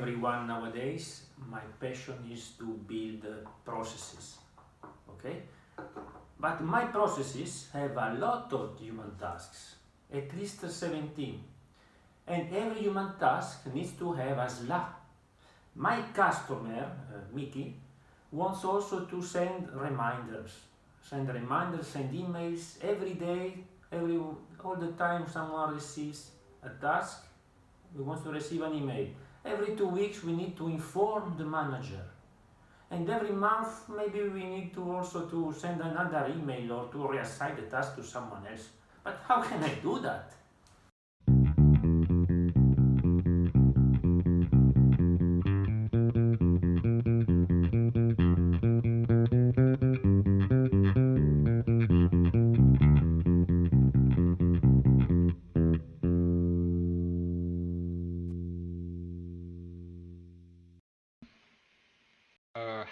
everyone nowadays, my passion is to build processes, okay? But my processes have a lot of human tasks, at least 17. And every human task needs to have a SLA. My customer, Mickey, wants also to send reminders. Send reminders, send emails every day, all the time someone receives a task, we want to receive an email. Every 2 weeks we need to inform the manager. And every month maybe we need to also to send another email or to reassign the task to someone else. But how can I do that?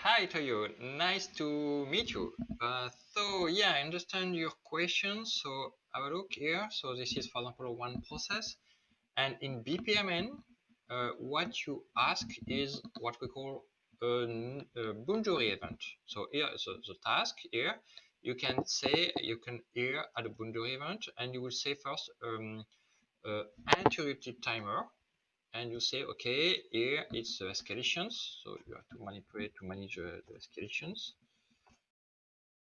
Hi Toyo, nice to meet you. So yeah, I understand your question. So have a look here. So this is, for example, one process, and in BPMN, what you ask is what we call a boundary event. So here, the task here, you can here at a boundary event, and you will say first uninterrupted timer, and you say, okay, here it's escalations, so you have to manipulate to manage the escalations.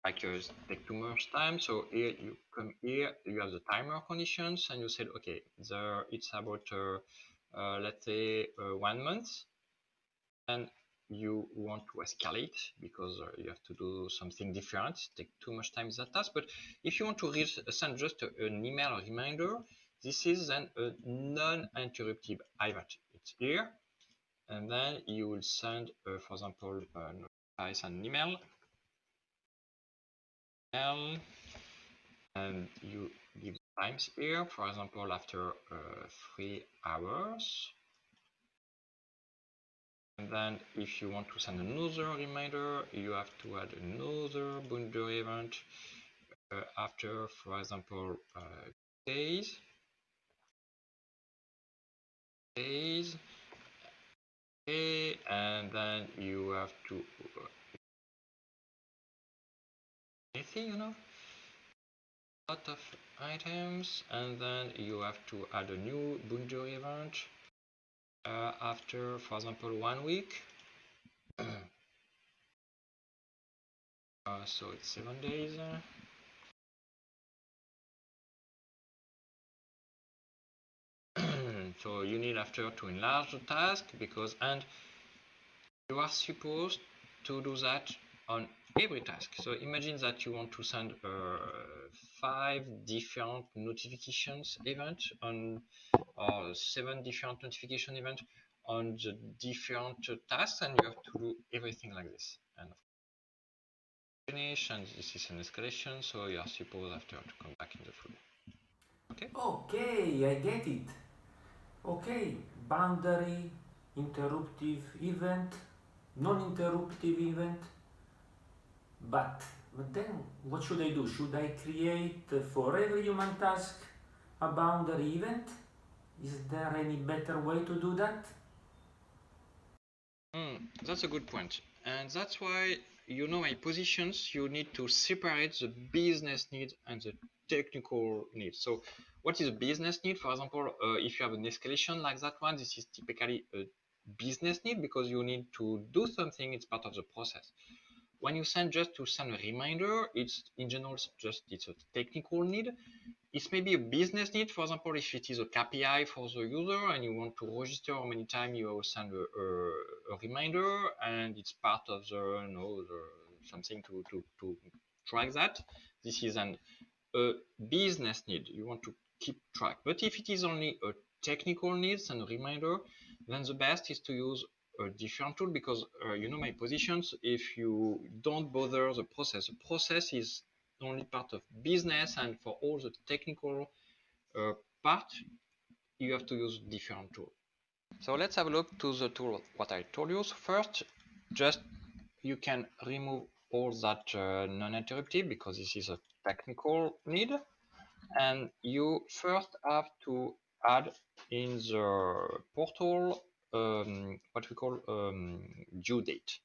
Like take too much time, so here you come here, you have the timer conditions, and you said, okay, it's about let's say 1 month, and you want to escalate because you have to do something different, take too much time that task. But if you want to send just an email or reminder, this is then a non-interruptive event. It's here, and then you will send, for example, an email, and you give times here, for example, after 3 hours. And then if you want to send another reminder, you have to add another boundary event after, for example, days. Okay, and then you have to anything, lot of items, and then you have to add a new boundary event after, for example, 1 week. So it's 7 days. So you need after to enlarge the task, because and you are supposed to do that on every task. So imagine that you want to send 5 different notifications event on, or 7 different notification event on the different tasks, and you have to do everything like this. And finish, and this is an escalation, so you are supposed after to come back in the flow. Okay? Okay, I get it. Okay, boundary, interruptive event, non-interruptive event. But then what should I do? Should I create for every human task a boundary event? Is there any better way to do that? That's a good point. And that's why, my positions, you need to separate the business need and the technical need. So what is a business need? For example, if you have an escalation like that one, this is typically a business need because you need to do something. It's part of the process. When you send just to send a reminder, it's in general it's a technical need. It's maybe a business need. For example, if it is a KPI for the user and you want to register how many times you send a reminder, and it's part of something to track that. This is a business need. You want to keep track. But if it is only a technical needs and a reminder, then the best is to use a different tool, because my positions, if you don't bother the process is only part of business, and for all the technical part you have to use different tool. So let's have a look to the tool what I told you. So first, just you can remove all that non-interruptive, because this is a technical need, and you first have to add in the portal what we call due date.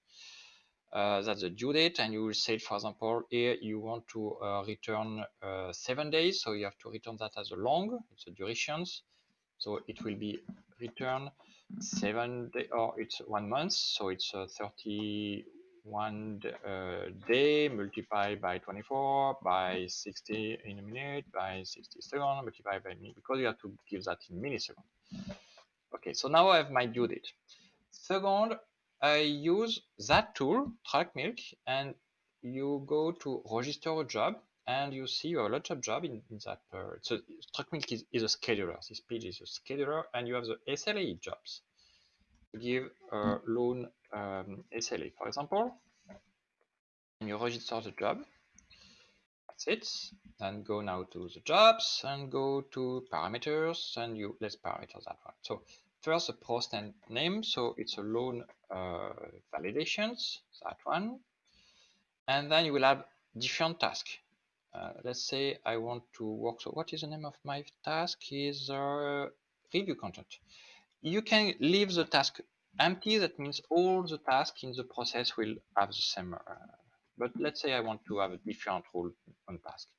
That's the due date, and you will say, for example, here you want to return 7 days, so you have to return that as a long, it's the durations. So it will be return 7 day, or it's 1 month, so it's 31 day multiplied by 24 by 60 in a minute by 60 seconds multiplied by minute, because you have to give that in milliseconds. Okay, so now I have my due date. Second, I use that tool, Truckmilk, and you go to register a job, and you see you have a lot of jobs in that. So Truckmilk is a scheduler. This page is a scheduler, and you have the SLA jobs. You give a loan SLA, for example, and you register the job. That's it. Then go now to the jobs and go to parameters, and let's parameter that one. So first the post and name, so it's a loan validations, that one. And then you will have different tasks. Let's say I want to work, so what is the name of my task? Is review content. You can leave the task empty, that means all the tasks in the process will have the same, but let's say I want to have a different rule on task.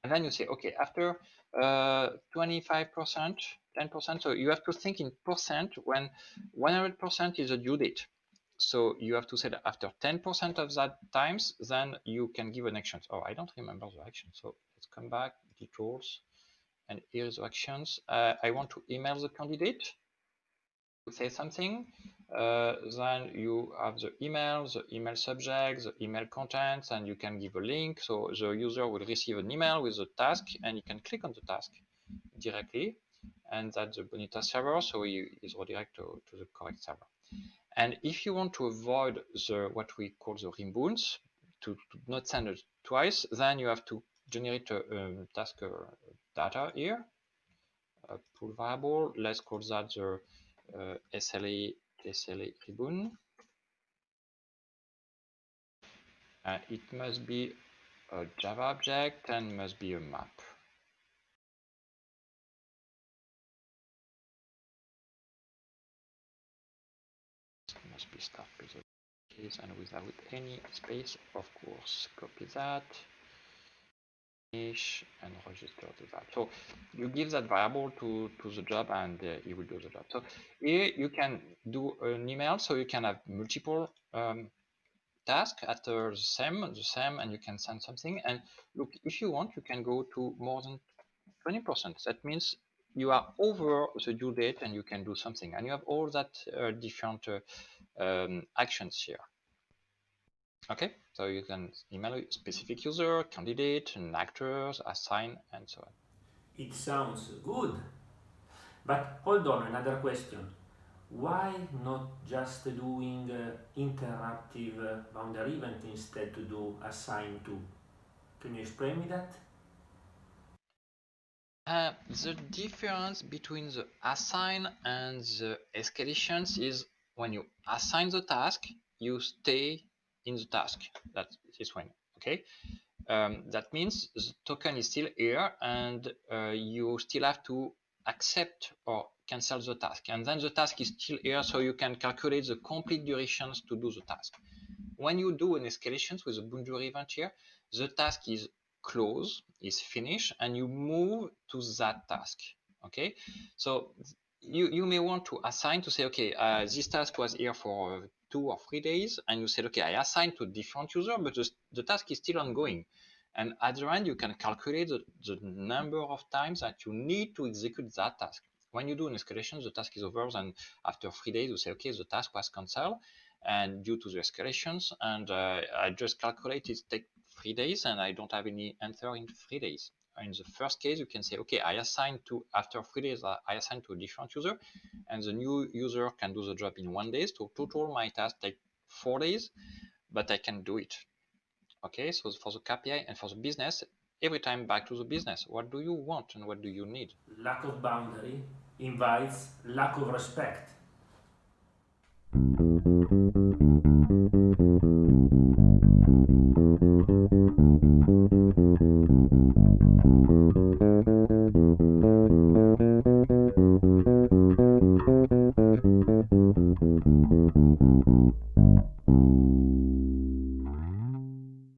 And then you say, okay, after 25%, 10%, so you have to think in percent when 100% is a due date. So you have to say that after 10% of that times, then you can give an action. Oh, I don't remember the action. So let's come back, details, and here's the actions. I want to email the candidate to say something. Then you have the email subject, the email contents, and you can give a link. So the user will receive an email with a task, and you can click on the task directly. And that's the Bonita server, so he is redirected to the correct server. And if you want to avoid what we call the reboots, to not send it twice, then you have to generate a task data here, a pool variable. Let's call that the SLA ribbon. It must be a Java object and must be a map. It must be start with a case and without any space, of course. Copy that, finish, and register to that. So you give that variable to the job, and it will do the job. So here you can do an email, so you can have multiple task after the same, and you can send something. And look, if you want, you can go to more than 20%. That means you are over the due date and you can do something, and you have all that different actions here. Okay, so you can email a specific user, candidate, and actors, assign, and so on. It sounds good. But hold on, another question. Why not just doing interactive boundary event instead to do assign to? Can you explain me that? The difference between the assign and the escalations is when you assign the task, you stay in the task. That's this one, okay? That means the token is still here, and you still have to accept or cancel the task. And then the task is still here, so you can calculate the complete durations to do the task. When you do an escalation with a boundary event here, the task is closed, is finished, and you move to that task. Okay, so you may want to assign to say, okay, this task was here for 2 or 3 days, and you said, okay, I assign to different user, but the task is still ongoing. And at the end, you can calculate the number of times that you need to execute that task. When you do an escalation, the task is over, and after 3 days, you say, okay, the task was cancelled, and due to the escalations, and I just calculate it take 3 days, and I don't have any answer in 3 days. In the first case, you can say, okay, I assign to, after 3 days, I assign to a different user, and the new user can do the job in 1 day. So total, my task take 4 days, but I can do it. Okay, so for the KPI and for the business, every time back to the business, what do you want and what do you need? Lack of boundary invites lack of respect.